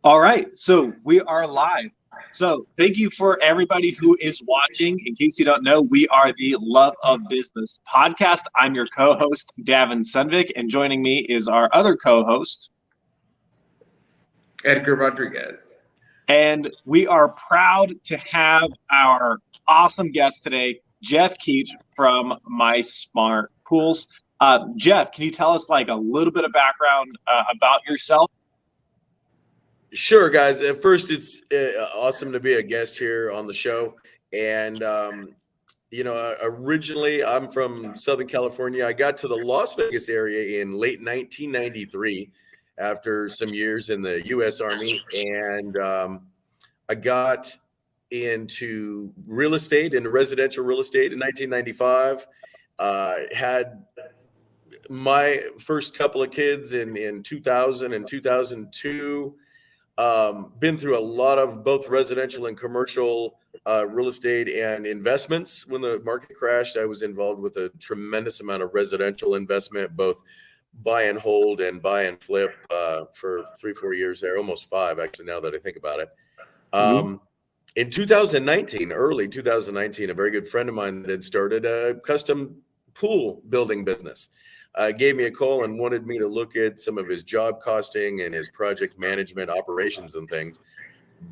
All right, so we are live. So thank you for everybody who is watching. In case you don't know, we are the Love of Business podcast. I'm your co-host, Davin Sundvick, and joining me is our other co-host, Edgar Rodriguez. And we are proud to have our awesome guest today, Jeff Keach from My Smart Pools. Jeff, can you tell us like a little bit of background about yourself? Sure, guys. At first, it's awesome to be a guest here on the show. And, originally I'm from Southern California. I got to the Las Vegas area in late 1993 after some years in the U.S. Army. And I got into real estate, into residential real estate in 1995. Had my first couple of kids in 2000 and 2002. Been through a lot of both residential and commercial real estate and investments. When the market crashed, I was involved with a tremendous amount of residential investment, both buy and hold and buy and flip for 3-4 years there, almost 5 actually, now that I think about it. In 2019, early 2019, a very good friend of mine that had started a custom pool building business gave me a call and wanted me to look at some of his job costing and his project management operations and things.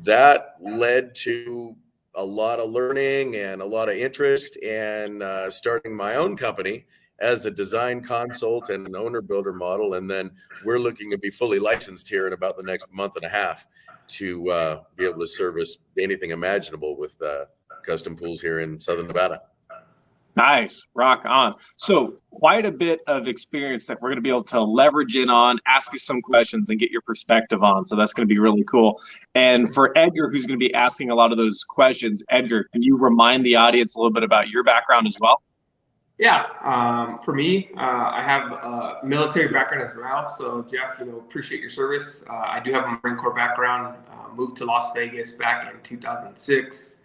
That led to a lot of learning and a lot of interest, and starting my own company as a design consult and an owner builder model. And then we're looking to be fully licensed here in about the next month and a half to be able to service anything imaginable with custom pools here in Southern Nevada. Nice, rock on. So quite a bit of experience that we're going to be able to leverage in on, ask you some questions and get your perspective on. So that's going to be really cool. And for Edgar, who's going to be asking a lot of those questions, Edgar, can you remind the audience a little bit about your background as well? Yeah, for me, I have a military background as well. So Jeff, appreciate your service. I do have a Marine Corps background, moved to Las Vegas back in 2006.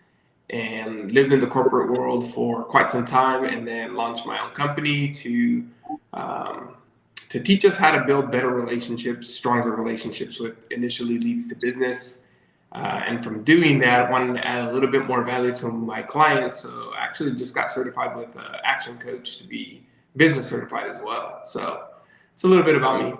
And lived in the corporate world for quite some time, and then launched my own company to teach us how to build better relationships, stronger relationships, which initially leads to business. And from doing that, I wanted to add a little bit more value to my clients. So I actually just got certified with an action coach to be business certified as well. So it's a little bit about me.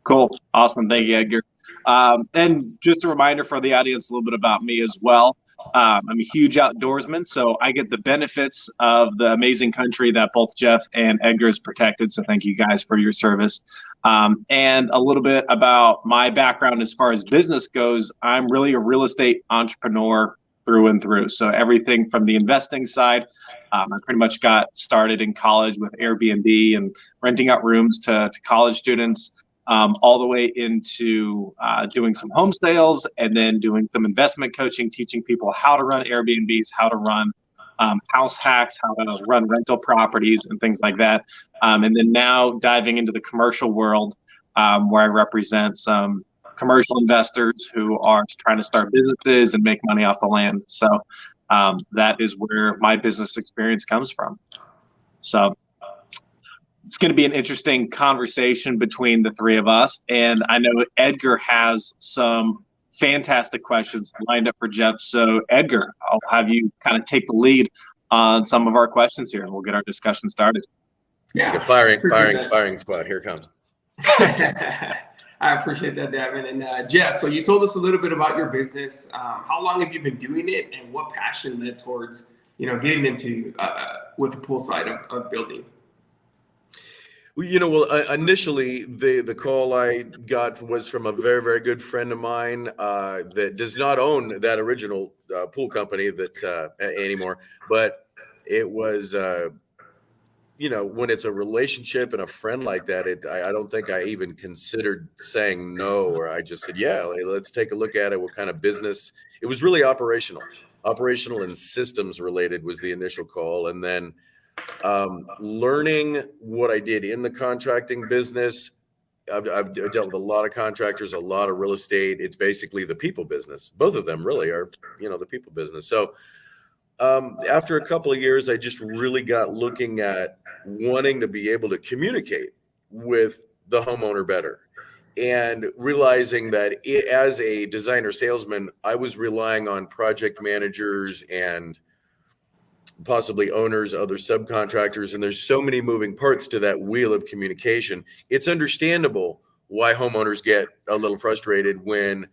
Cool. Awesome. Thank you, Edgar. And just a reminder for the audience, a little bit about me as well. I'm a huge outdoorsman, so I get the benefits of the amazing country that both Jeff and Edgar has protected. So thank you guys for your service. And a little bit about my background as far as business goes. I'm really a real estate entrepreneur through and through. So everything from the investing side, I pretty much got started in college with Airbnb and renting out rooms to college students. All the way into doing some home sales and then doing some investment coaching, teaching people how to run Airbnbs, how to run house hacks, how to run rental properties and things like that. And then now diving into the commercial world where I represent some commercial investors who are trying to start businesses and make money off the land. So that is where my business experience comes from. So it's going to be an interesting conversation between the three of us. And I know Edgar has some fantastic questions lined up for Jeff. So Edgar, I'll have you kind of take the lead on some of our questions here and we'll get our discussion started. Yeah, it's like a firing squad. Here it comes. I appreciate that, Davin. And Jeff, so you told us a little bit about your business. How long have you been doing it, and what passion led towards, getting into with the pool side of building? Well, initially the call I got was from a very, very good friend of mine that does not own that original pool company that anymore. But it was, when it's a relationship and a friend like that, I don't think I even considered saying no, or I just said, yeah, let's take a look at it. What kind of business? It was really operational and systems related was the initial call. And then learning what I did in the contracting business. I've dealt with a lot of contractors, a lot of real estate. It's basically the people business. Both of them really are, the people business. So after a couple of years, I just really got looking at wanting to be able to communicate with the homeowner better. and realizing that as a designer salesman, I was relying on project managers and possibly owners, other subcontractors, and there's so many moving parts to that wheel of communication. It's understandable why homeowners get a little frustrated when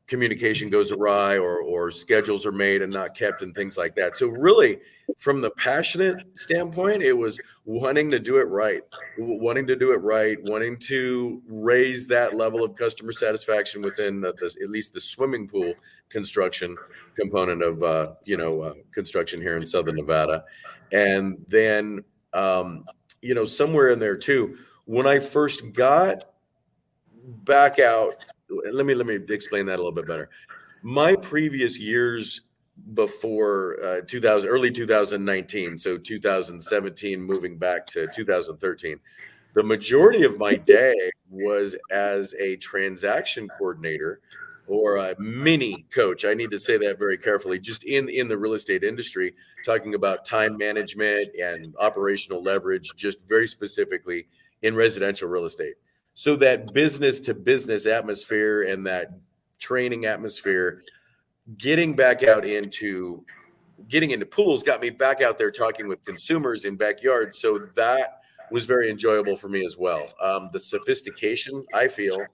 communication goes awry or schedules are made and not kept and things like that. So really, from the passionate standpoint, it was wanting to do it right, wanting to raise that level of customer satisfaction within at least the swimming pool construction component of construction here in Southern Nevada. And then somewhere in there too, when I first got back out, let me explain that a little bit better. My previous years before early 2019, so 2017 moving back to 2013, the majority of my day was as a transaction coordinator or a mini coach. I need to say that very carefully, just in the real estate industry, talking about time management and operational leverage, just very specifically in residential real estate. So that business to business atmosphere and that training atmosphere, getting into pools got me back out there talking with consumers in backyards. So that was very enjoyable for me as well. The sophistication, I feel,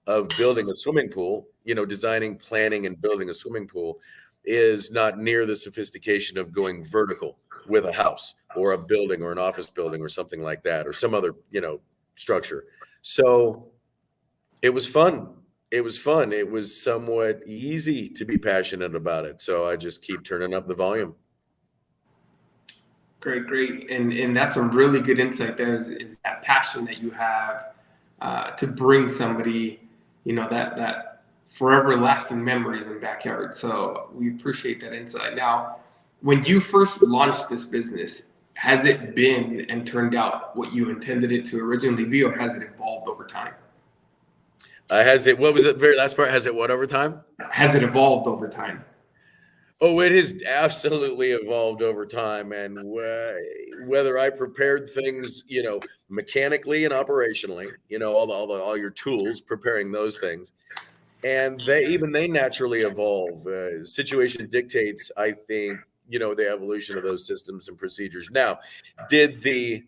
of building a swimming pool, designing, planning, and building a swimming pool is not near the sophistication of going vertical with a house or a building or an office building or something like that, or some other, structure. So it was fun. It was somewhat easy to be passionate about it. So I just keep turning up the volume. Great. And that's a really good insight there is that passion that you have to bring somebody, that forever lasting memories in backyard. So we appreciate that insight. Now, when you first launched this business, has it been and turned out what you intended it to originally be, or has it evolved over time? What was the very last part? Has it what over time? Has it evolved over time? Oh, it has absolutely evolved over time. And whether I prepared things, mechanically and operationally, all your tools, preparing those things, and they naturally evolve. Situation dictates, I think, the evolution of those systems and procedures. Now, did the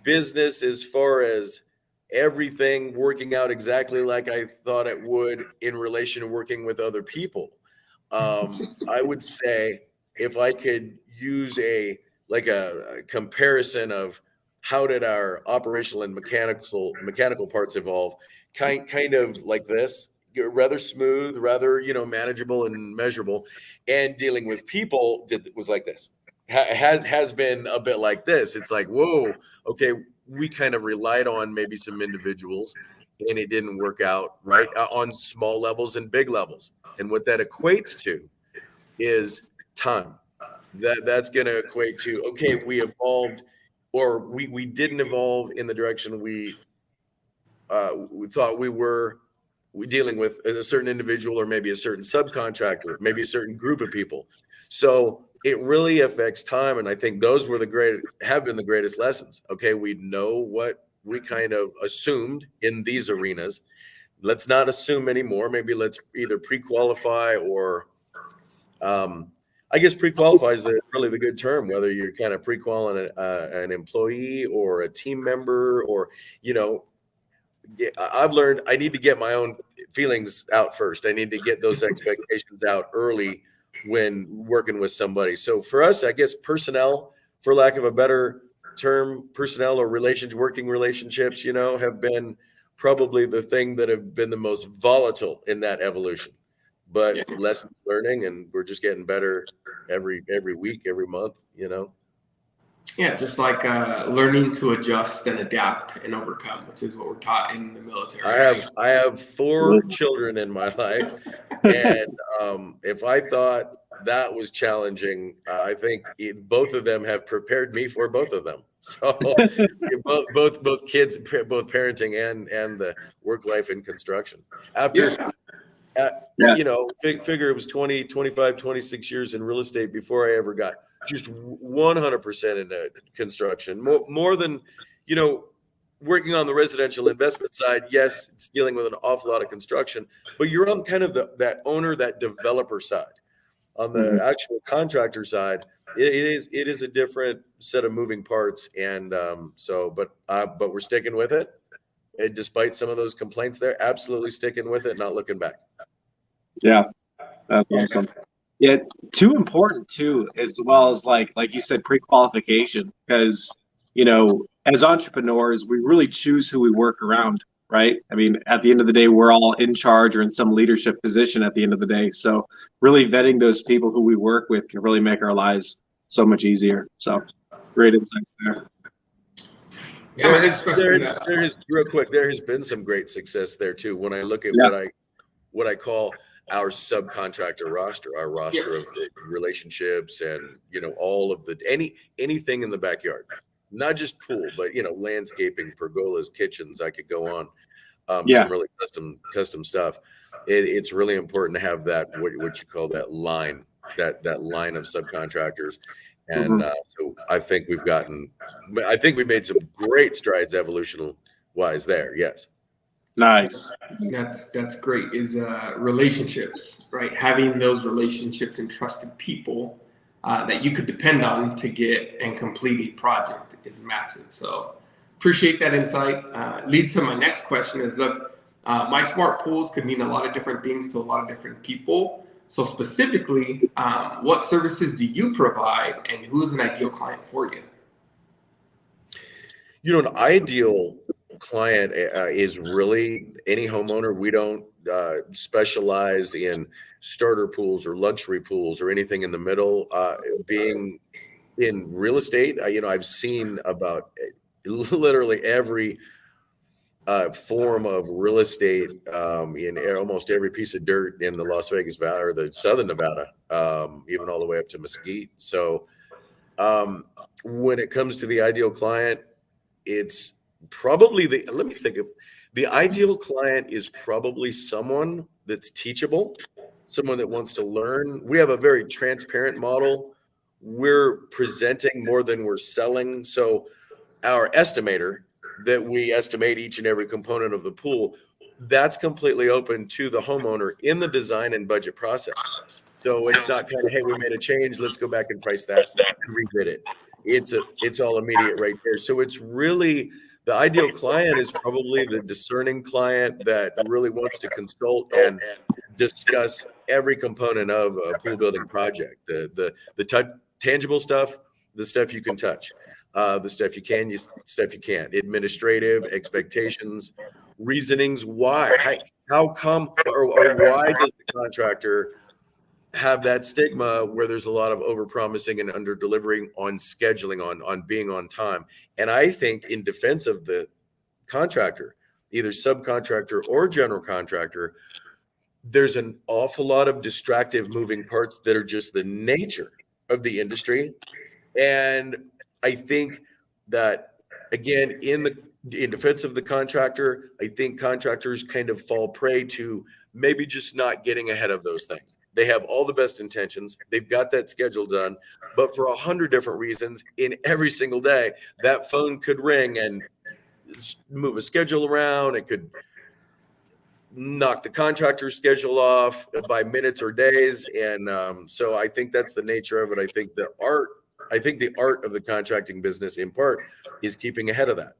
business, as far as everything working out exactly like I thought it would in relation to working with other people? I would say, if I could use a comparison of how did our operational and mechanical parts evolve, kind of like this, rather smooth, rather manageable and measurable, and dealing with people was like this. Has been a bit like this. It's like, whoa, okay, we kind of relied on maybe some individuals, and it didn't work out right on small levels and big levels. And what that equates to is time. That's going to equate to, okay, we evolved, or we didn't evolve in the direction we thought we were dealing with a certain individual, or maybe a certain subcontractor, maybe a certain group of people. So it really affects time. And I think those have been the greatest lessons. Okay, we know what we kind of assumed in these arenas. Let's not assume anymore. Maybe let's either pre-qualify, or I guess pre-qualify is really the good term, whether you're kind of pre-qualifying an employee or a team member, or, I've learned I need to get my own feelings out first. I need to get those expectations out early when working with somebody. So for us, I guess personnel, for lack of a better term, personnel or working relationships, have been probably the thing that have been the most volatile in that evolution. But lessons learning, and we're just getting better every week, every month, Yeah, just like learning to adjust and adapt and overcome, which is what we're taught in the military. I have 4 children in my life, and if I thought that was challenging, I think both of them have prepared me for both of them. So both kids, both parenting and the work life in construction. After figure it was 20, 25, 26 years in real estate before I ever got just 100% into construction. More than, working on the residential investment side, yes, it's dealing with an awful lot of construction, but you're on kind of that owner, that developer side. On the actual contractor side, it is a different set of moving parts, and but we're sticking with it. And despite some of those complaints, they're absolutely sticking with it, not looking back. Yeah, that's awesome. Yeah, too important too, as well as like you said, pre-qualification, because as entrepreneurs, we really choose who we work around, right? I mean, at the end of the day, we're all in charge or in some leadership position at the end of the day. So really vetting those people who we work with can really make our lives so much easier. So great insights there. Yeah, there is real quick. There has been some great success there too. When I look at what I call our subcontractor roster, our roster of relationships, and all of anything in the backyard, not just pool, but landscaping, pergolas, kitchens. I could go on. Some really custom stuff. It's really important to have that what you call that line of subcontractors. And so I think we made some great strides evolution wise there. Yes. Nice. That's great. Is relationships, right? Having those relationships and trusted people that you could depend on to get and complete a project is massive. So appreciate that insight. Leads to my next question is, look, my smart pools could mean a lot of different things to a lot of different people. So specifically, what services do you provide, and who is an ideal client for you? An ideal client is really any homeowner. We don't specialize in starter pools or luxury pools or anything in the middle. Being in real estate, I've seen about literally every form of real estate in almost every piece of dirt in the Las Vegas Valley or the Southern Nevada, even all the way up to Mesquite. So when it comes to the ideal client, it's probably the ideal client is probably someone that's teachable, someone that wants to learn. We have a very transparent model. We're presenting more than we're selling. So our estimator that we estimate each and every component of the pool, that's completely open to the homeowner in the design and budget process. So it's not kind of, hey, we made a change, let's go back and price that and rebid it. It's all immediate right there. So it's really the ideal client is probably the discerning client that really wants to consult and discuss every component of a pool building project. The tangible stuff, the stuff you can touch. The stuff you can, stuff you can't. Administrative expectations, reasonings. Why? How come? Or why does the contractor have that stigma where there's a lot of overpromising and under delivering on scheduling, on being on time? And I think in defense of the contractor, either subcontractor or general contractor, there's an awful lot of distractive moving parts that are just the nature of the industry. And I think that, again, in defense of the contractor, I think contractors kind of fall prey to maybe just not getting ahead of those things. They have all the best intentions. They've got that schedule done, but for 100 different reasons in every single day, that phone could ring and move a schedule around. It could knock the contractor's schedule off by minutes or days. And so I think that's the nature of it. I think the art of the contracting business in part is keeping ahead of that,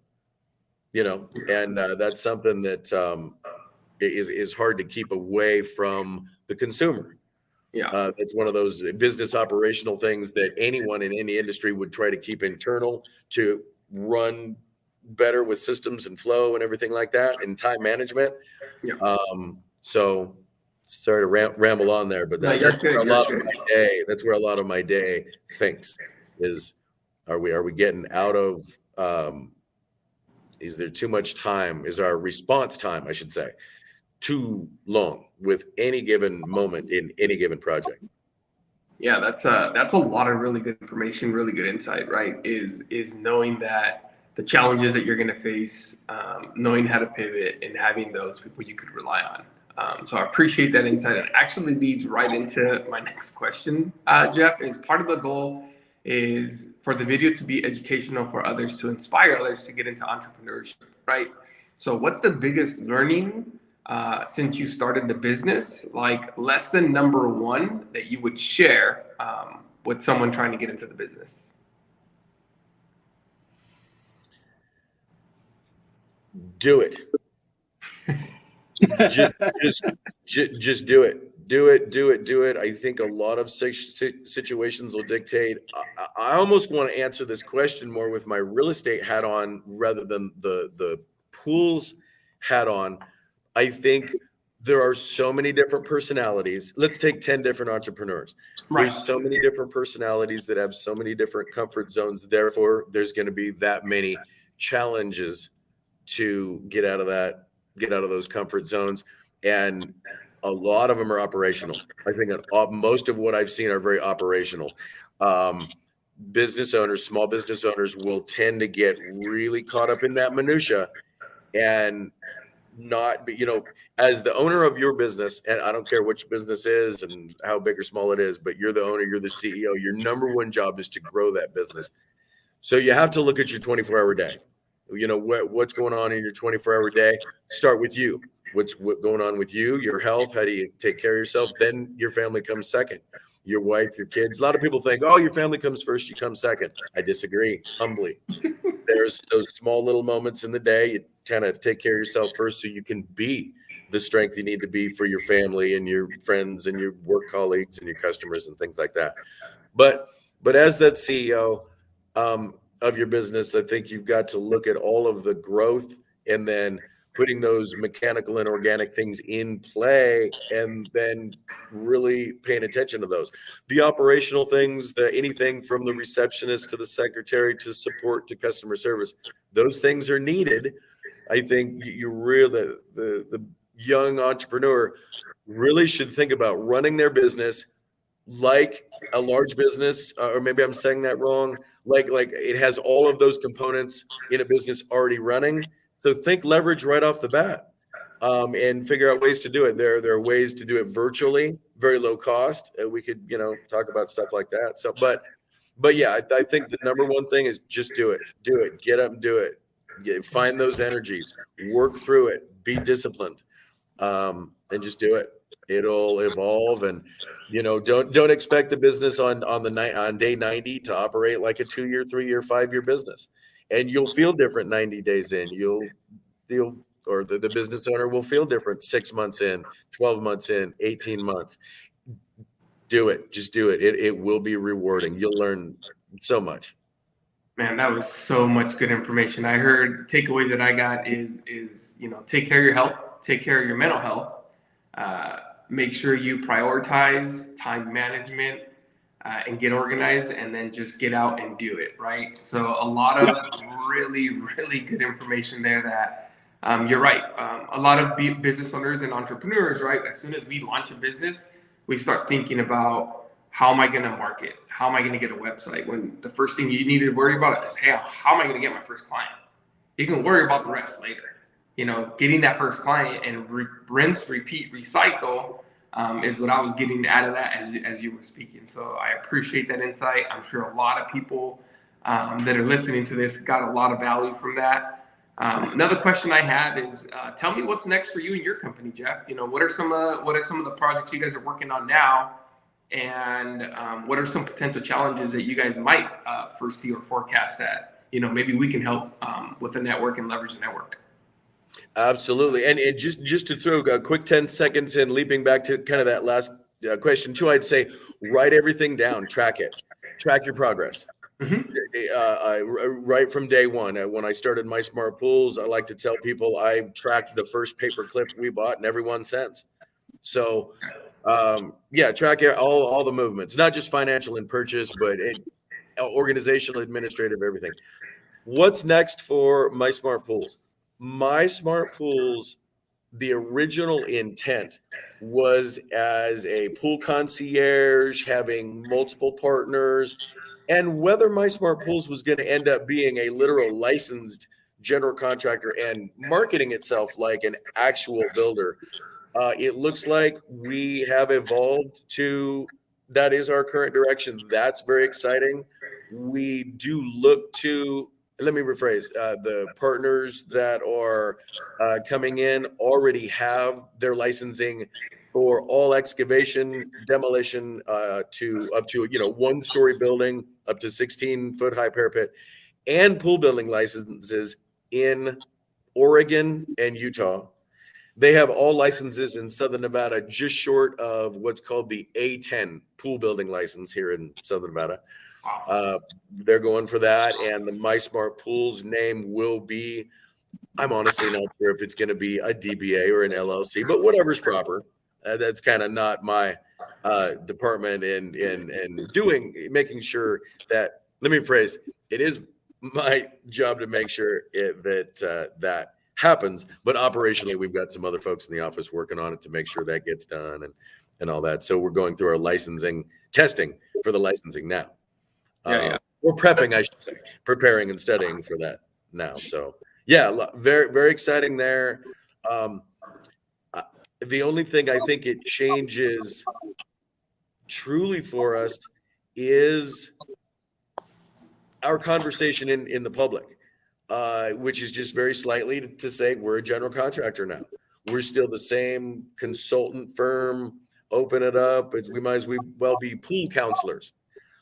and that's something that is hard to keep away from the consumer. Yeah. It's one of those business operational things that anyone in any industry would try to keep internal to run better with systems and flow and everything like that, and time management. Yeah. So sorry to ramble on there, but that's where a lot of my day thinks is, are we getting out of, is there too much time? Is our response time, I should say, too long with any given moment in any given project? Yeah, that's a lot of really good information, really good insight, right? Is knowing that the challenges that you're going to face, knowing how to pivot, and having those people you could rely on. So I appreciate that insight. It actually leads right into my next question, Jeff. Is part of the goal is for the video to be educational for others, to inspire others to get into entrepreneurship, right? So what's the biggest learning since you started the business, like lesson number one that you would share with someone trying to get into the business? Do it. just do it. Do it. I think a lot of situations will dictate. I almost want to answer this question more with my real estate hat on rather than the pools hat on. I think there are so many different personalities. Let's take 10 different entrepreneurs. Right. There's so many different personalities that have so many different comfort zones. Therefore, there's going to be that many challenges to get out of those comfort zones. And a lot of them are operational. I think most of what I've seen are very operational. Business owners, small business owners will tend to get really caught up in that minutia and not be, as the owner of your business, and I don't care which business is and how big or small it is, but you're the owner, you're the CEO, your number one job is to grow that business. So you have to look at your 24-hour day. What's going on in your 24-hour day? Start with you. What's going on with you, your health? How do you take care of yourself? Then your family comes second. Your wife, your kids. A lot of people think, oh, your family comes first, you come second. I disagree, humbly. There's those small little moments in the day. You kind of take care of yourself first so you can be the strength you need to be for your family and your friends and your work colleagues and your customers and things like that. But as that CEO of your business, I think you've got to look at all of the growth and then putting those mechanical and organic things in play and then really paying attention to those. The operational things, anything from the receptionist to the secretary to support to customer service, those things are needed. I think the young entrepreneur really should think about running their business like a large business, or maybe I'm saying that wrong. Like it has all of those components in a business already running. So think leverage right off the bat, and figure out ways to do it. There are ways to do it virtually, very low cost. We could, talk about stuff like that. So, but yeah, I think the number one thing is just do it. Get up and do it. Find those energies, work through it, be disciplined, and just do it. It'll evolve, and don't expect the business on day 90 to operate like a 2-year, 3-year, 5-year business. And you'll feel different 90 days in. Or the business owner will feel different 6 months in, 12 months in, 18 months. Do it. Just do it. It will be rewarding. You'll learn so much. Man, that was so much good information. I heard takeaways that I got is take care of your health, take care of your mental health, make sure you prioritize time management, and get organized, and then just get out and do it, right? So a lot of really, really good information there that you're right. A lot of business owners and entrepreneurs, right? As soon as we launch a business, we start thinking about, how am I going to market? How am I going to get a website? When the first thing you need to worry about is, hey, how am I going to get my first client? You can worry about the rest later. Getting that first client and rinse, repeat, recycle is what I was getting out of that as you were speaking. So I appreciate that insight. I'm sure a lot of people that are listening to this got a lot of value from that. Another question I have is, tell me what's next for you and your company, Jeff. What are some of the projects you guys are working on now, and what are some potential challenges that you guys might foresee or forecast that maybe we can help with the network and leverage the network? Absolutely. And just to throw a quick 10 seconds in, leaping back to kind of that last question too, I'd say write everything down, track your progress. Right from day one. When I started My Smart Pools, I like to tell people I tracked the first paperclip we bought and every 1 cent. So track all the movements, not just financial and purchase, but organizational, administrative, everything. What's next for My Smart Pools? My Smart Pools, the original intent was as a pool concierge, having multiple partners, and whether My Smart Pools was going to end up being a literal licensed general contractor and marketing itself like an actual builder. It looks like we have evolved to that is our current direction. That's very exciting. We do look to, let me rephrase, the partners that are coming in already have their licensing for all excavation, demolition, to up to, 1-story building, up to 16-foot high parapet, and pool building licenses in Oregon and Utah. They have all licenses in Southern Nevada, just short of what's called the A10 pool building license here in Southern Nevada. They're going for that, and the My Smart Pools name will be, I'm honestly not sure if it's going to be a DBA or an LLC, but whatever's proper. That's kind of not my department in making sure that, let me rephrase, it is my job to make sure that happens, but operationally we've got some other folks in the office working on it to make sure that gets done and all that. So we're going through our licensing testing for the licensing now. We're prepping, I should say, preparing and studying for that now. So yeah, very, very exciting there. The only thing I think it changes truly for us is our conversation in the public, which is just very slightly to say we're a general contractor now. We're still the same consultant firm. Open it up. We might as well be pool counselors.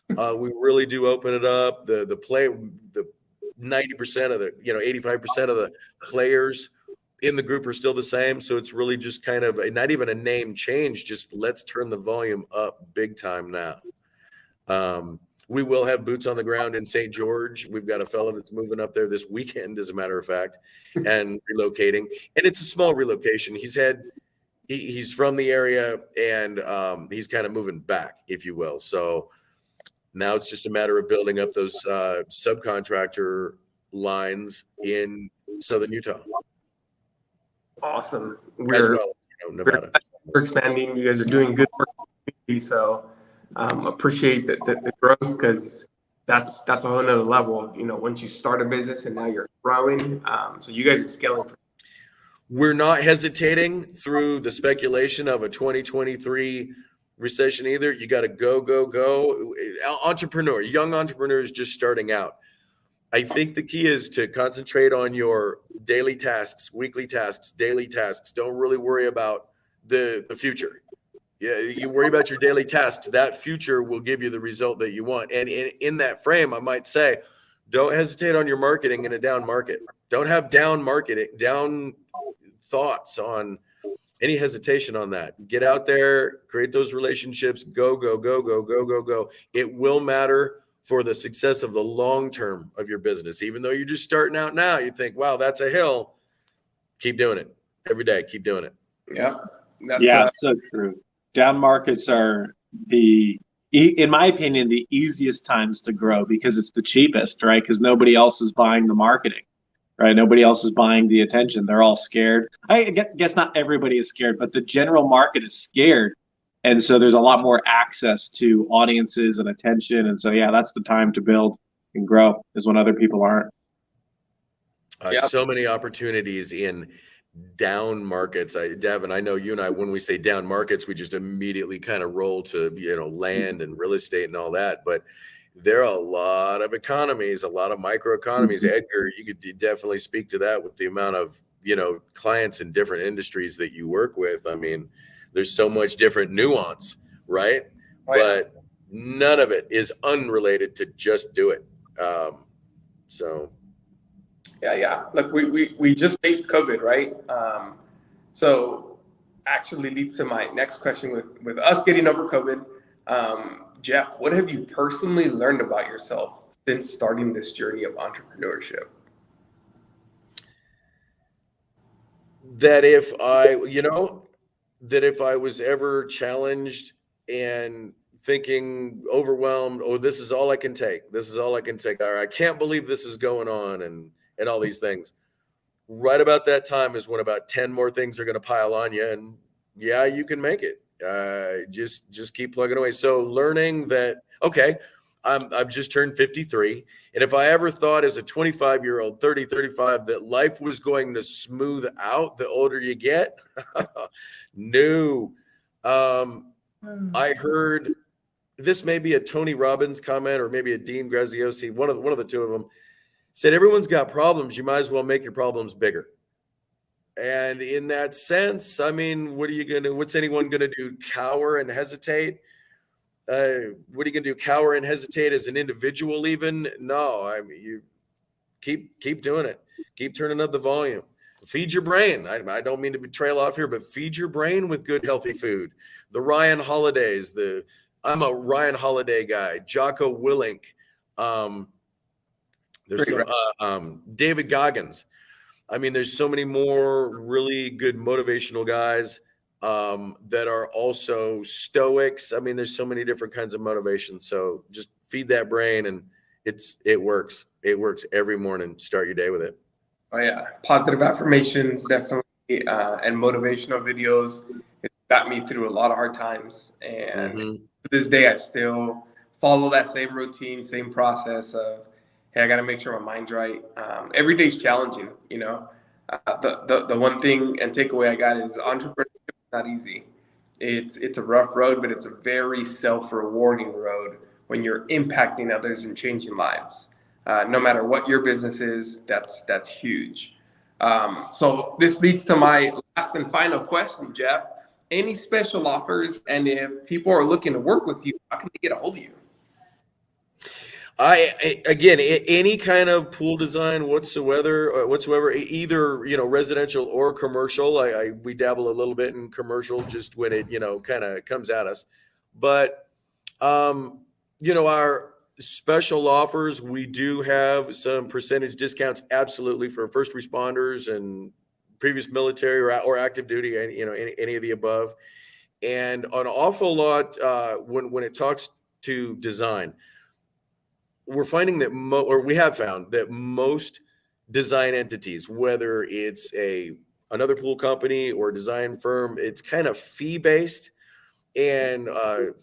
We really do open it up. The 90% of the 85% of the players in the group are still the same. So it's really just kind of not even a name change. Just let's turn the volume up big time now. We will have boots on the ground in St. George. We've got a fellow that's moving up there this weekend, as a matter of fact, and relocating. And it's a small relocation. He's from the area, and he's kind of moving back, if you will. So now it's just a matter of building up those subcontractor lines in Southern Utah. Awesome. Nevada. We're expanding. You guys are doing good work. So appreciate the growth, because that's a whole nother level of, once you start a business and now you're growing. So you guys are scaling. We're not hesitating through the speculation of a 2023 recession either. You got to go. Young entrepreneurs just starting out. I think the key is to concentrate on your daily tasks, weekly tasks, daily tasks. Don't really worry about the future. Yeah, you worry about your daily tasks. That future will give you the result that you want. And in that frame, I might say, don't hesitate on your marketing in a down market. Don't have down thoughts on any hesitation on that. Get out there, create those relationships, go. It will matter for the success of the long term of your business. Even though you're just starting out now, you think, wow, that's a hill. Keep doing it every day. Keep doing it. Yeah. So true. Down markets are in my opinion, the easiest times to grow, because it's the cheapest, right? Because nobody else is buying the marketing, right? Nobody else is buying the attention. They're all scared. I guess not everybody is scared, but the general market is scared. And so there's a lot more access to audiences and attention. And so, yeah, that's the time to build and grow, is when other people aren't. So many opportunities in down markets. Davin, I know you and I, when we say down markets, we just immediately kind of roll to, land and real estate and all that. But there are a lot of economies, a lot of micro economies. Edgar, you could definitely speak to that with the amount of, clients in different industries that you work with. I mean, there's so much different nuance, right? But none of it is unrelated to just do it. Yeah. Look, we just faced COVID, right? So actually leads to my next question with us getting over COVID. Jeff, what have you personally learned about yourself since starting this journey of entrepreneurship? That if I was ever challenged and thinking overwhelmed, this is all I can take. Or I can't believe this is going on and all these things. Right about that time is when about 10 more things are going to pile on you. And yeah, you can make it. Just keep plugging away. So learning that, okay, I've just turned 53. And if I ever thought as a 25-year-old, 30, 35, that life was going to smooth out the older you get, no. I heard this may be a Tony Robbins comment or maybe a Dean Graziosi, one of the two of them, said, everyone's got problems. You might as well make your problems bigger. And in that sense, I mean, what's anyone going to do? Cower and hesitate? What are you going to do? Cower and hesitate as an individual even? No, I mean, you keep doing it. Keep turning up the volume. Feed your brain. I don't mean to trail off here, but feed your brain with good, healthy food. The Ryan Holidays, I'm a Ryan Holiday guy. Jocko Willink. There's some David Goggins. I mean, there's so many more really good motivational guys that are also stoics. I mean, there's so many different kinds of motivation. So just feed that brain, and it works. It works every morning. Start your day with it. Oh yeah, positive affirmations definitely, and motivational videos. It got me through a lot of hard times, and to this day, I still follow that same routine, same process of, hey, I got to make sure my mind's right. Every day's challenging, you know. The one thing and takeaway I got is entrepreneurship is not easy. It's a rough road, but it's a very self-rewarding road when you're impacting others and changing lives. No matter what your business is, that's huge. So this leads to my last and final question, Jeff. Any special offers, and if people are looking to work with you, how can they get a hold of you? Again, any kind of pool design whatsoever, either, you know, residential or commercial. We dabble a little bit in commercial just when it, you know, kind of comes at us. But, you know, our special offers, we do have some percentage discounts, absolutely, for first responders and previous military or active duty, and, you know, any of the above. And an awful lot when it talks to design, we're finding that we have found that most design entities, whether it's another pool company or design firm, it's kind of fee-based to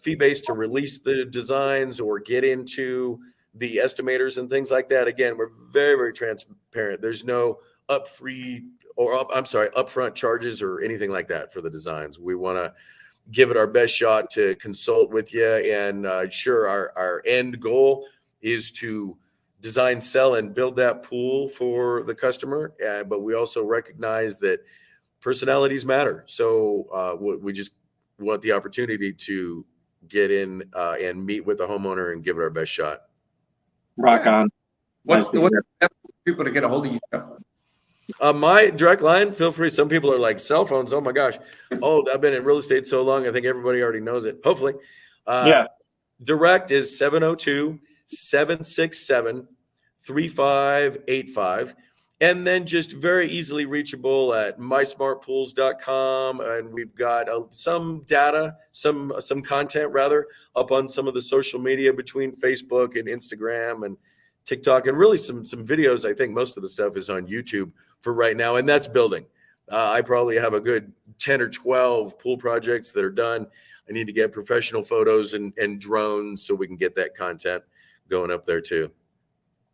release the designs or get into the estimators and things like that. Again, we're very, very transparent. There's no upfront charges or anything like that for the designs. We want to give it our best shot to consult with you, and sure, our end goal is to design, sell, and build that pool for the customer. But we also recognize that personalities matter. So we just want the opportunity to get in and meet with the homeowner and give it our best shot. Rock on. What's the best people to get a hold of you? My direct line, feel free. Some people are like, cell phones. Oh my gosh. Oh, I've been in real estate so long. I think everybody already knows it. Hopefully. Direct is 702-767-3585. And then just very easily reachable at mysmartpools.com. And we've got some data, some content rather, up on some of the social media between Facebook and Instagram and TikTok, and really some videos. I think most of the stuff is on YouTube for right now, and that's building. I probably have a good 10 or 12 pool projects that are done. I need to get professional photos and drones so we can get that content going up there too.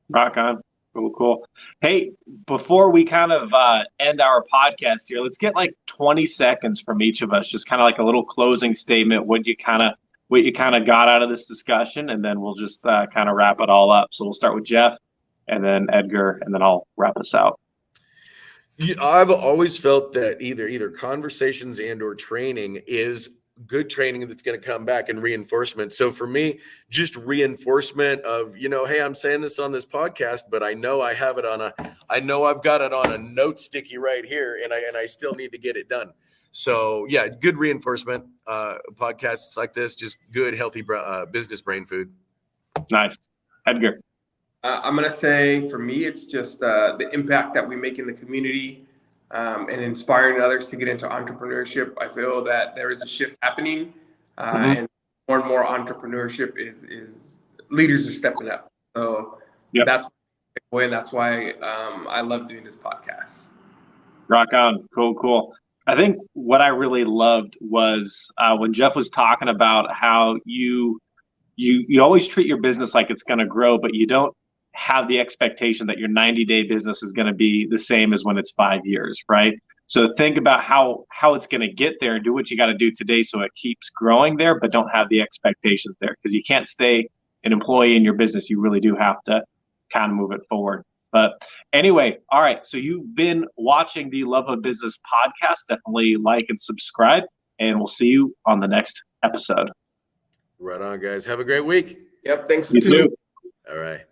Rock on. Cool. Hey, before we kind of end our podcast here, let's get like 20 seconds from each of us, just kind of like a little closing statement, what you kind of got out of this discussion, and then we'll just kind of wrap it all up. So we'll start with Jeff, and then Edgar, and then I'll wrap us out. I've always felt that either conversations and or training is good training that's going to come back, and reinforcement. So for me, just reinforcement of, you know, hey, I'm saying this on this podcast, but I know I have it I know I've got it on a note sticky right here, and I still need to get it done. So yeah, good reinforcement. Podcasts like this, just good, healthy business brain food. Nice. Edgar. I'm going to say for me, it's just the impact that we make in the community, and inspiring others to get into entrepreneurship. I feel that there is a shift happening, and more entrepreneurship is leaders are stepping up. So that's why, and that's why I love doing this podcast. Rock on. Cool. I think what I really loved was when Jeff was talking about how you always treat your business like it's going to grow, but you don't have the expectation that your 90-day business is going to be the same as when it's 5 years, right? So think about how it's going to get there, and do what you got to do today so it keeps growing there, but don't have the expectations there, because you can't stay an employee in your business. You really do have to kind of move it forward. But anyway, all right. So you've been watching the Love of Business podcast. Definitely like and subscribe, and we'll see you on the next episode. Right on, guys. Have a great week. Yep. Thanks for You tuning in. too. All right.